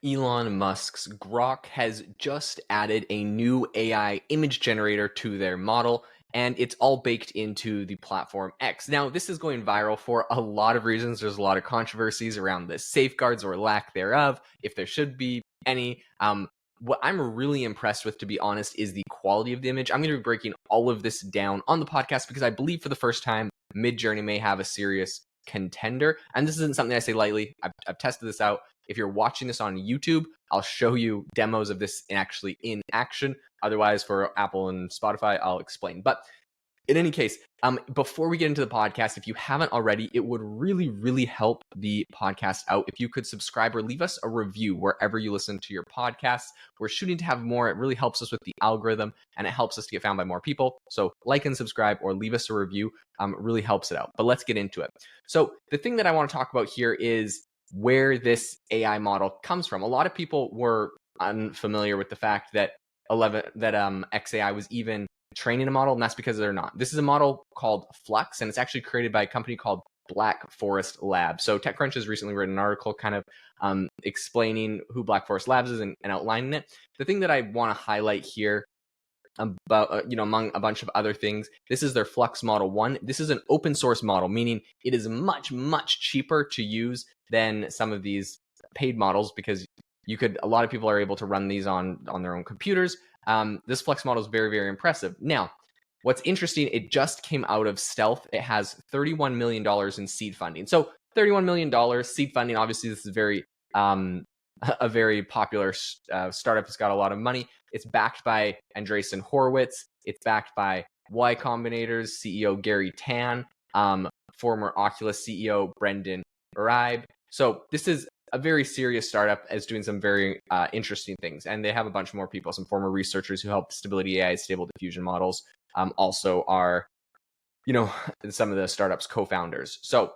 Elon Musk's Grok has just added a new AI image generator to their model, and it's all baked into the platform X. Now, this is going viral for a lot of reasons. There's a lot of controversies around the safeguards or lack thereof, if there should be any. What I'm really impressed with, to be honest, is the quality of the image. I'm going to be breaking all of this down on the podcast because I believe for the first time, Midjourney may have a serious contender. And this isn't something I say lightly. I've tested this out. If you're watching this on YouTube, I'll show you demos of this actually in action. Otherwise, for Apple and Spotify, I'll explain. But in any case, before we get into the podcast, if you haven't already, it would really, really help the podcast out if you could subscribe or leave us a review wherever you listen to your podcasts. We're shooting to have more. It really helps us with the algorithm, and it helps us to get found by more people. So like and subscribe or leave us a review. It really helps it out. But let's get into it. So the thing that I want to talk about here is where this AI model comes from. A lot of people were unfamiliar with the fact that XAI was even training a model, and that's because they're not. This is a model called FLUX, and it's actually created by a company called Black Forest Labs. So TechCrunch has recently written an article kind of explaining who Black Forest Labs is and outlining it. The thing that I want to highlight here about, among a bunch of other things, this is their FLUX Model 1. This is an open source model, meaning it is much, much cheaper to use than some of these paid models because a lot of people are able to run these on their own computers. This FLUX model is very, very impressive. Now, what's interesting, it just came out of stealth. It has $31 million in seed funding. So $31 million seed funding, obviously this is a very popular startup. It's got a lot of money. It's backed by Andreessen Horowitz. It's backed by Y Combinator's CEO Gary Tan, former Oculus CEO Brendan Uribe. So this is a very serious startup as doing some very interesting things. And they have a bunch more people, some former researchers who help Stability AI Stable Diffusion models also are, some of the startup's co-founders. So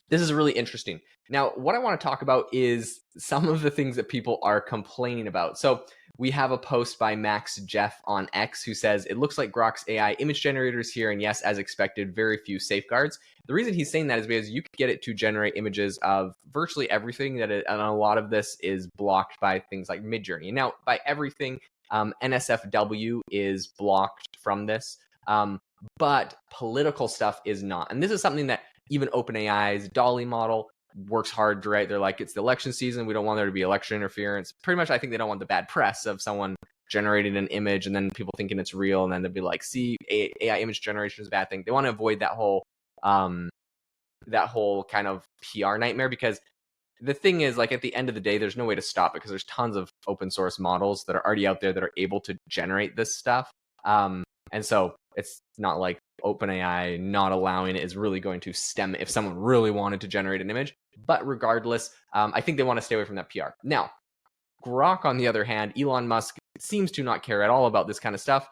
this is really interesting. Now, what I want to talk about is some of the things that people are complaining about. So we have a post by Max Jeff on X who says, it looks like Grok's AI image generators here, and yes, as expected, very few safeguards. The reason he's saying that is because you can get it to generate images of virtually everything, and a lot of this is blocked by things like Midjourney. Now, by everything, NSFW is blocked from this, but political stuff is not. And this is something that even OpenAI's Dolly model works hard to write. They're like, it's the election season. We don't want there to be election interference. Pretty much, I think they don't want the bad press of someone generating an image and then people thinking it's real. And then they'd be like, see, AI image generation is a bad thing. They want to avoid that whole kind of PR nightmare, because the thing is, like, at the end of the day, there's no way to stop it because there's tons of open source models that are already out there that are able to generate this stuff. And so it's not like OpenAI not allowing it is really going to stem it if someone really wanted to generate an image. But regardless, I think they want to stay away from that PR. Now, Grok, on the other hand, Elon Musk seems to not care at all about this kind of stuff.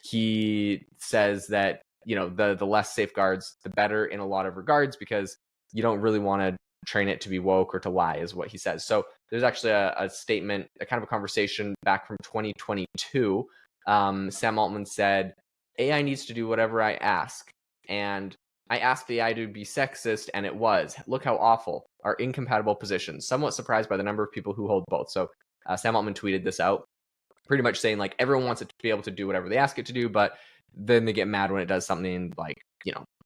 He says that, the less safeguards, the better in a lot of regards, because you don't really want to train it to be woke or to lie, is what he says. So there's actually a statement, a kind of a conversation back from 2022. Sam Altman said, AI needs to do whatever I ask. And I asked the AI to be sexist, and it was. Look how awful. Our incompatible positions. Somewhat surprised by the number of people who hold both. So Sam Altman tweeted this out, pretty much saying, like, everyone wants it to be able to do whatever they ask it to do, but then they get mad when it does something like,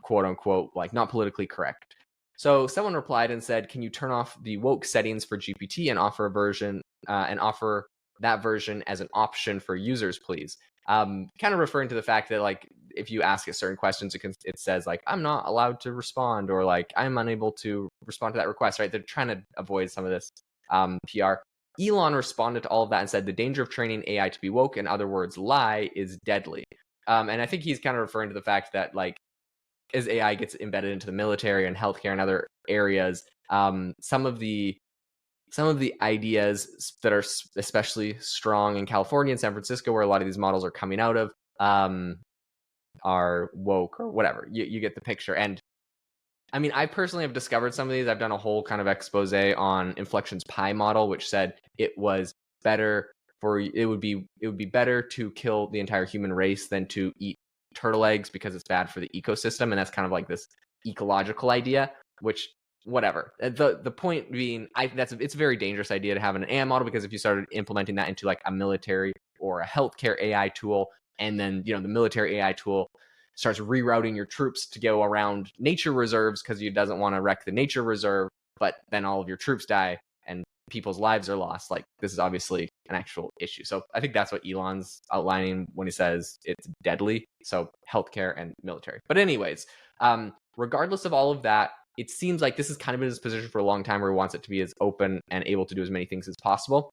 quote unquote, like not politically correct. So someone replied and said, can you turn off the woke settings for GPT and offer a version and offer that version as an option for users, please? Kind of referring to the fact that, like, if you ask it certain questions, it says like, I'm not allowed to respond, or like, I'm unable to respond to that request, right? They're trying to avoid some of this PR. Elon responded to all of that and said, the danger of training AI to be woke, in other words, lie, is deadly. And I think he's kind of referring to the fact that, like, as AI gets embedded into the military and healthcare and other areas, some of the ideas that are especially strong in California and San Francisco, where a lot of these models are coming out of, are woke or whatever. You get the picture. And I mean, I personally have discovered some of these. I've done a whole kind of expose on Inflection's Pi model, which said it would be better to kill the entire human race than to eat turtle eggs because it's bad for the ecosystem. And that's kind of like this ecological idea, which whatever. The point being, it's a very dangerous idea to have an AI model, because if you started implementing that into like a military or a healthcare AI tool, and then the military AI tool starts rerouting your troops to go around nature reserves because you doesn't want to wreck the nature reserve, but then all of your troops die and people's lives are lost. Like, this is obviously an actual issue. So I think that's what Elon's outlining when he says it's deadly. So healthcare and military. But anyways, regardless of all of that, it seems like this is kind of in his position for a long time, where he wants it to be as open and able to do as many things as possible.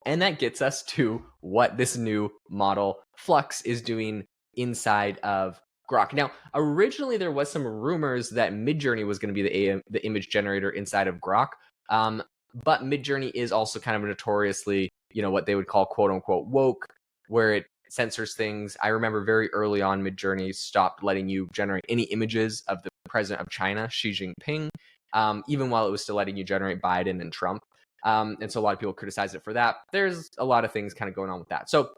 And that gets us to what this new model FLUX is doing inside of Grok. Now, originally there was some rumors that Midjourney was going to be the image generator inside of Grok, but Midjourney is also kind of notoriously, what they would call quote unquote woke, where it censors things. I remember very early on, Midjourney stopped letting you generate any images of the president of China, Xi Jinping, even while it was still letting you generate Biden and Trump. And so a lot of people criticized it for that. There's a lot of things kind of going on with that. So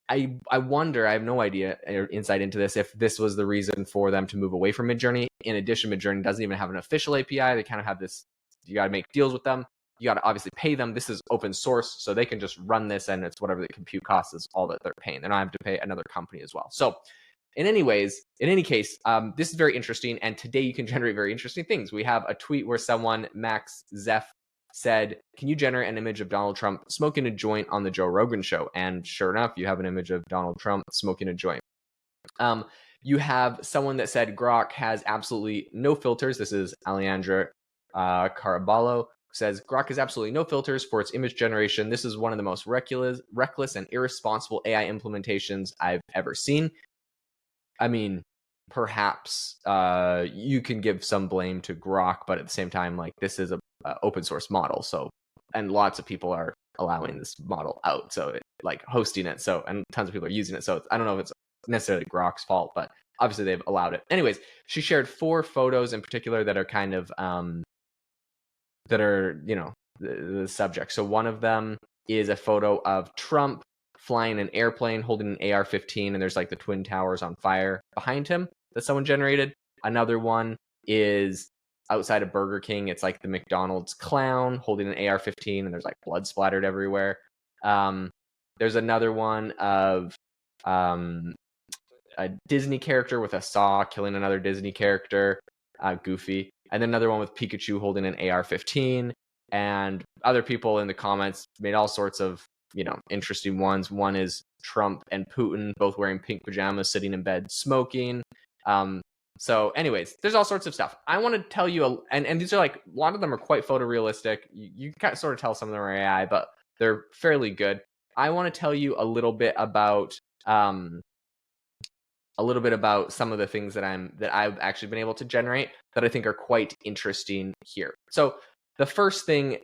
I wonder, I have no idea or insight into this, if this was the reason for them to move away from Midjourney. In addition, Midjourney doesn't even have an official API. They kind of have this, you got to make deals with them. You got to obviously pay them. This is open source, so they can just run this, and it's whatever the compute cost is, all that they're paying. They don't have to pay another company as well. So in any case, this is very interesting. And today you can generate very interesting things. We have a tweet where someone, Max Zeph, said, can you generate an image of Donald Trump smoking a joint on the Joe Rogan show? And sure enough, you have an image of Donald Trump smoking a joint. You have someone that said Grok has absolutely no filters. This is Alejandra Caraballo, says Grok has absolutely no filters for its image generation. This is one of the most reckless and irresponsible AI implementations I've ever seen. I mean, perhaps you can give some blame to Grok, but at the same time, like, this is a open source model, so, and lots of people are allowing this model out, so like hosting it, so, and tons of people are using it, so I don't know if it's necessarily Grok's fault, but obviously they've allowed it. Anyways, she shared 4 photos in particular that are kind of that are the subject. So one of them is a photo of Trump flying an airplane holding an AR-15, and there's like the Twin Towers on fire behind him that someone generated. Another one is outside of Burger King. It's like the McDonald's clown holding an AR-15, and there's like blood splattered everywhere. There's another one of a Disney character with a saw killing another Disney character, Goofy. And then another one with Pikachu holding an AR-15. And other people in the comments made all sorts of, interesting ones. One is Trump and Putin both wearing pink pajamas, sitting in bed, smoking. So anyways, there's all sorts of stuff. I want to tell you, and these are like, a lot of them are quite photorealistic. You can sort of tell some of them are AI, but they're fairly good. I want to tell you a little bit about some of the things that I've actually been able to generate that I think are quite interesting here. So the first thing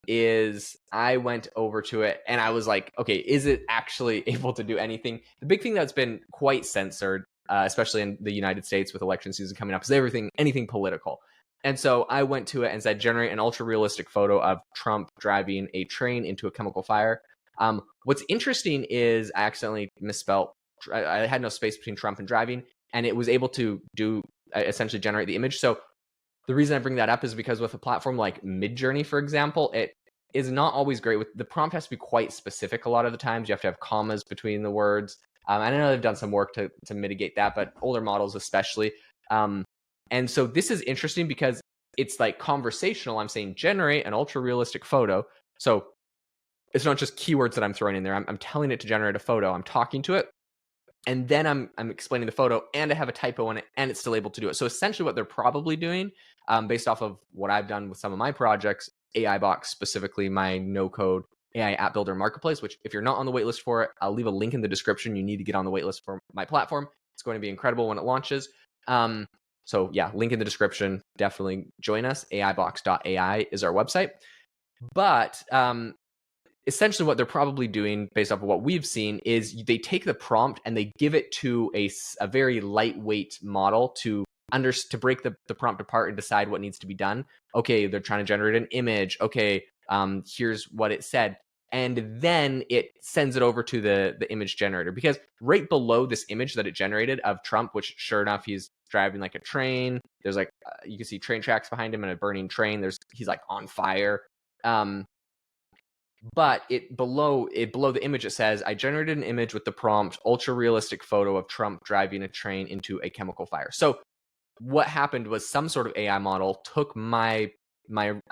is I went over to it and I was like, okay, is it actually able to do anything? The big thing that's been quite censored, especially in the United States with election season coming up, is anything political. And so I went to it and said, generate an ultra realistic photo of Trump driving a train into a chemical fire. What's interesting is I accidentally misspelled. I had no space between Trump and driving, and it was able to essentially generate the image. So the reason I bring that up is because with a platform like Midjourney, for example, it is not always great. With the prompt has to be quite specific a lot of the times. You have to have commas between the words. I know they've done some work to mitigate that, but older models especially. And so this is interesting because it's like conversational. I'm saying generate an ultra realistic photo. So it's not just keywords that I'm throwing in there. I'm telling it to generate a photo. I'm talking to it. And then I'm explaining the photo, and I have a typo in it, and it's still able to do it. So essentially what they're probably doing, based off of what I've done with some of my projects, AI Box, specifically my no-code AI app builder marketplace, which if you're not on the waitlist for it, I'll leave a link in the description. You need to get on the waitlist for my platform. It's going to be incredible when it launches. So yeah, link in the description. Definitely join us. AIbox.ai is our website. But essentially what they're probably doing based off of what we've seen is they take the prompt and they give it to a very lightweight model to break the prompt apart and decide what needs to be done. Okay, they're trying to generate an image. Okay, here's what it said. And then it sends it over to the image generator, because right below this image that it generated of Trump, which sure enough, he's driving like a train. There's like you can see train tracks behind him and a burning train. He's like on fire. But below the image, it says, I generated an image with the prompt ultra realistic photo of Trump driving a train into a chemical fire. So what happened was some sort of AI model took my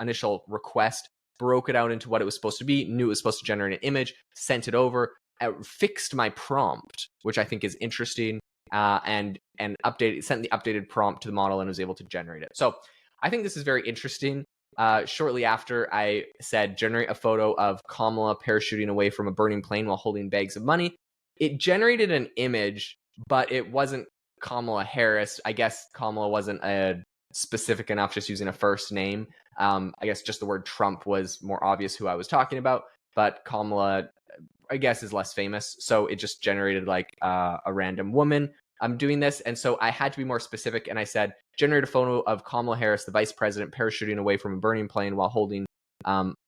initial request, broke it out into what it was supposed to be, knew it was supposed to generate an image, sent it over, fixed my prompt, which I think is interesting, and sent the updated prompt to the model and was able to generate it. So I think this is very interesting. Shortly after, I said, generate a photo of Kamala parachuting away from a burning plane while holding bags of money. It generated an image, but it wasn't Kamala Harris. I guess Kamala wasn't specific enough, just using a first name. I guess just the word Trump was more obvious who I was talking about, but Kamala, I guess, is less famous. So it just generated like a random woman doing this. And so I had to be more specific. And I said, generate a photo of Kamala Harris, the vice president, parachuting away from a burning plane while holding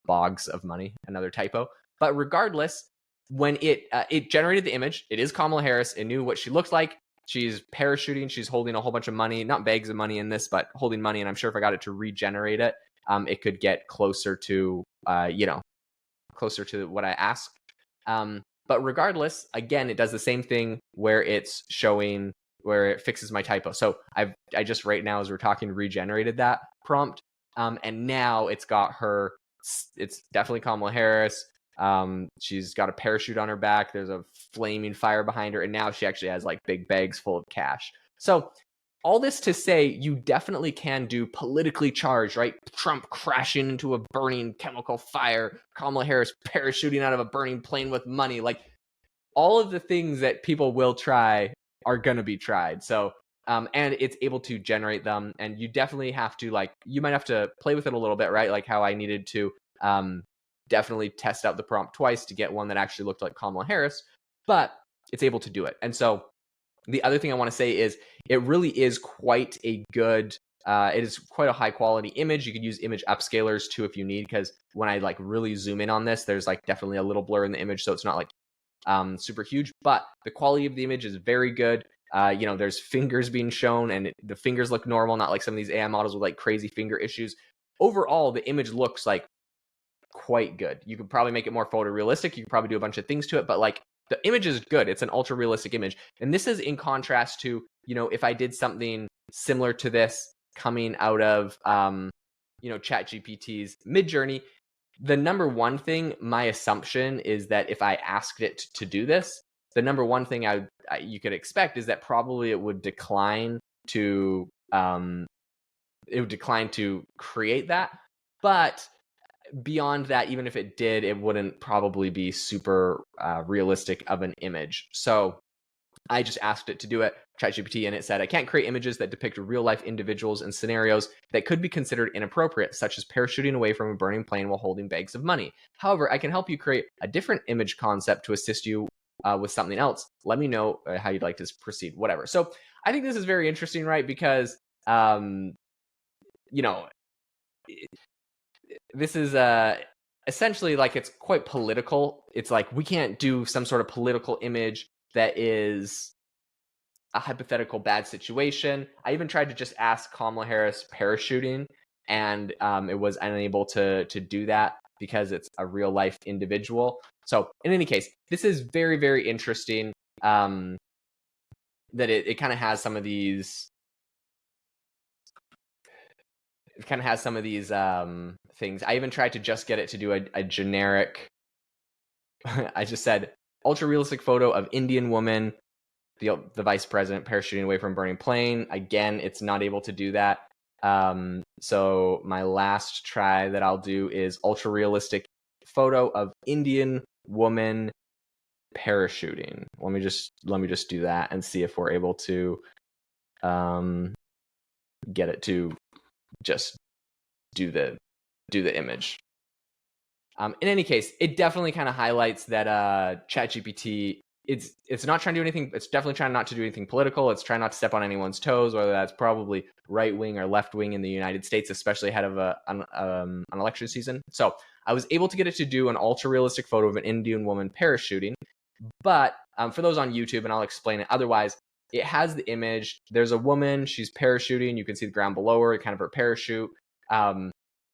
bags of money, another typo. But regardless, when it generated the image, it is Kamala Harris. It knew what she looked like. She's parachuting. She's holding a whole bunch of money, not bags of money in this, but holding money. And I'm sure if I got it to regenerate it, it could get closer to, closer to what I asked. But regardless, again, it does the same thing where it fixes my typo. So I just right now, as we're talking, regenerated that prompt. And now it's got her, it's definitely Kamala Harris. She's got a parachute on her back. There's a flaming fire behind her. And now she actually has like big bags full of cash. So all this to say, you definitely can do politically charged, right? Trump crashing into a burning chemical fire, Kamala Harris parachuting out of a burning plane with money. Like all of the things that people will try are going to be tried. So, and it's able to generate them. And you definitely have to you might have to play with it a little bit, right? Like how I needed to definitely test out the prompt twice to get one that actually looked like Kamala Harris, but it's able to do it. And so the other thing I want to say is it really is quite a good, it is quite a high quality image. You could use image upscalers too if you need, because when I really zoom in on this, there's definitely a little blur in the image. So it's not super huge, but the quality of the image is very good. There's fingers being shown and the fingers look normal, not like some of these AI models with crazy finger issues. Overall, the image looks quite good. You could probably make it more photorealistic. You could probably do a bunch of things to it, but the image is good. It's an ultra realistic image. And this is in contrast to, if I did something similar to this coming out of, ChatGPT's Midjourney, the number one thing, my assumption is that if I asked it to do this, the number one thing you could expect is that probably it would decline to create that. But beyond that, even if it did, it wouldn't probably be super realistic of an image. So I just asked it to do it, ChatGPT, and it said, I can't create images that depict real life individuals and scenarios that could be considered inappropriate, such as parachuting away from a burning plane while holding bags of money. However, I can help you create a different image concept to assist you with something else. Let me know how you'd like to proceed, whatever. So I think this is very interesting, right? Because, this is essentially it's quite political. It's we can't do some sort of political image that is a hypothetical bad situation. I even tried to just ask Kamala Harris parachuting, and it was unable to do that because it's a real life individual. So in any case, this is very, very interesting that it kind of has some of these. It kind of has some of these things. I even tried to just get it to do a generic. I just said ultra realistic photo of Indian woman, the vice president parachuting away from a burning plane. Again, it's not able to do that. So my last try that I'll do is ultra realistic photo of Indian woman parachuting. Let me just do that and see if we're able to get it to just do the image. In any case, it definitely kind of highlights that ChatGPT, it's not trying to do anything. It's definitely trying not to do anything political. It's trying not to step on anyone's toes, whether that's probably right wing or left wing in the United States, especially ahead of an election season. So I was able to get it to do an ultra realistic photo of an Indian woman parachuting. But for those on YouTube, and I'll explain it otherwise, it has the image. There's a woman, she's parachuting. You can see the ground below her, kind of her parachute.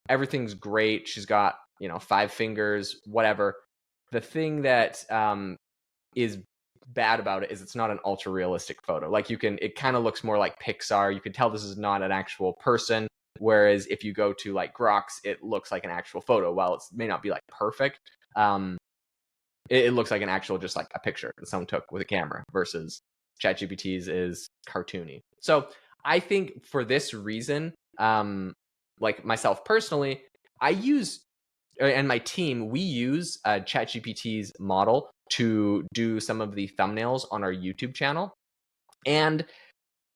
Everything's great. She's got, 5 fingers, whatever. The thing that is bad about it is it's not an ultra realistic photo. Like it kind of looks more like Pixar. You can tell this is not an actual person. Whereas if you go to like Grok's, it looks like an actual photo. While it may not be like perfect, it looks like an actual, just like a picture that someone took with a camera, versus ChatGPT's is cartoony. So I think for this reason, like myself personally, I use, and my team, we use ChatGPT's model to do some of the thumbnails on our YouTube channel. And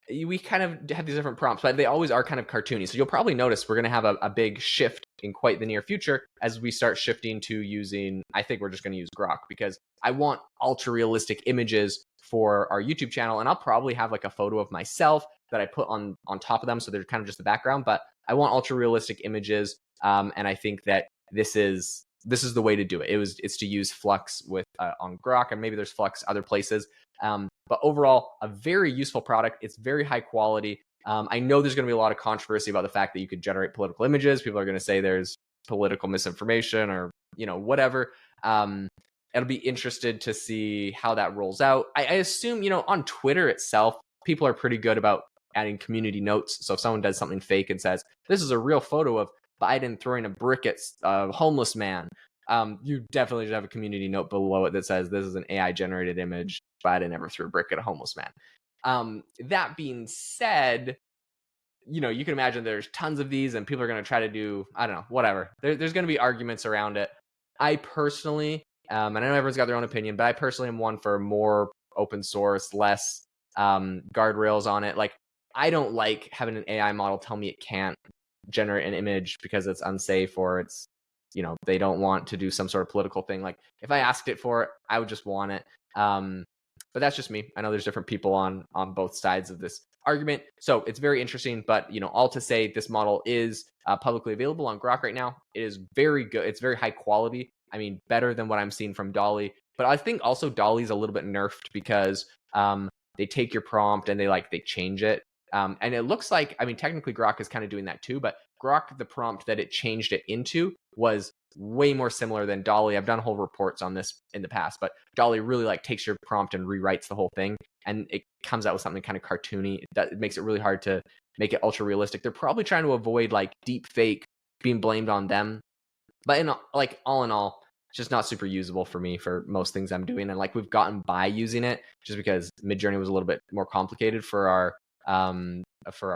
we kind of have these different prompts, but they always are kind of cartoony. So you'll probably notice we're going to have a big shift in quite the near future as we start shifting to using, I think we're just going to use Grok, because I want ultra realistic images for our YouTube channel. And I'll probably have like a photo of myself that I put on top of them, so they're kind of just the background, but I want ultra realistic images. And I think that this is the way to do it. It's to use FLUX with on Grok, and maybe there's FLUX other places. But overall, a very useful product. It's very high quality. I know there's going to be a lot of controversy about the fact that you could generate political images. People are going to say there's political misinformation or whatever. It'll be interested to see how that rolls out. I assume on Twitter itself, people are pretty good about adding community notes. So if someone does something fake and says this is a real photo of Biden throwing a brick at a homeless man, you definitely should have a community note below it that says this is an AI generated image. Biden never threw a brick at a homeless man. That being said, you can imagine there's tons of these and people are going to try to do, I don't know, whatever. There's going to be arguments around it. I personally, and I know everyone's got their own opinion, but I personally am one for more open source, less guardrails on it. Like, I don't like having an AI model tell me it can't generate an image because it's unsafe, or it's, they don't want to do some sort of political thing. Like, if I asked it for it, I would just want it. But that's just me. I know there's different people on both sides of this argument. So it's very interesting, but all to say, this model is publicly available on Grok right now. It is very good. It's very high quality. I mean, better than what I'm seeing from Dolly. But I think also Dolly's a little bit nerfed because they take your prompt and they change it. And it looks like, I mean, technically Grok is kind of doing that too, but Grok, the prompt that it changed it into was way more similar than Dolly. I've done whole reports on this in the past, but Dolly really takes your prompt and rewrites the whole thing, and it comes out with something kind of cartoony. That makes it really hard to make it ultra realistic. They're probably trying to avoid deep fake being blamed on them, but all in all, it's just not super usable for me for most things I'm doing. And we've gotten by using it just because Midjourney was a little bit more complicated for our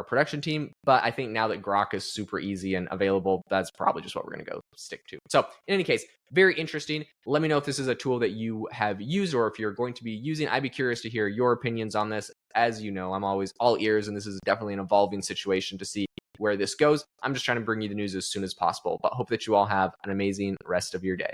production team. But I think now that Grok is super easy and available, that's probably just what we're going to go stick to. So in any case, very interesting. Let me know if this is a tool that you have used or if you're going to be using. I'd be curious to hear your opinions on this. As you know, I'm always all ears, and this is definitely an evolving situation to see where this goes. I'm just trying to bring you the news as soon as possible, but hope that you all have an amazing rest of your day.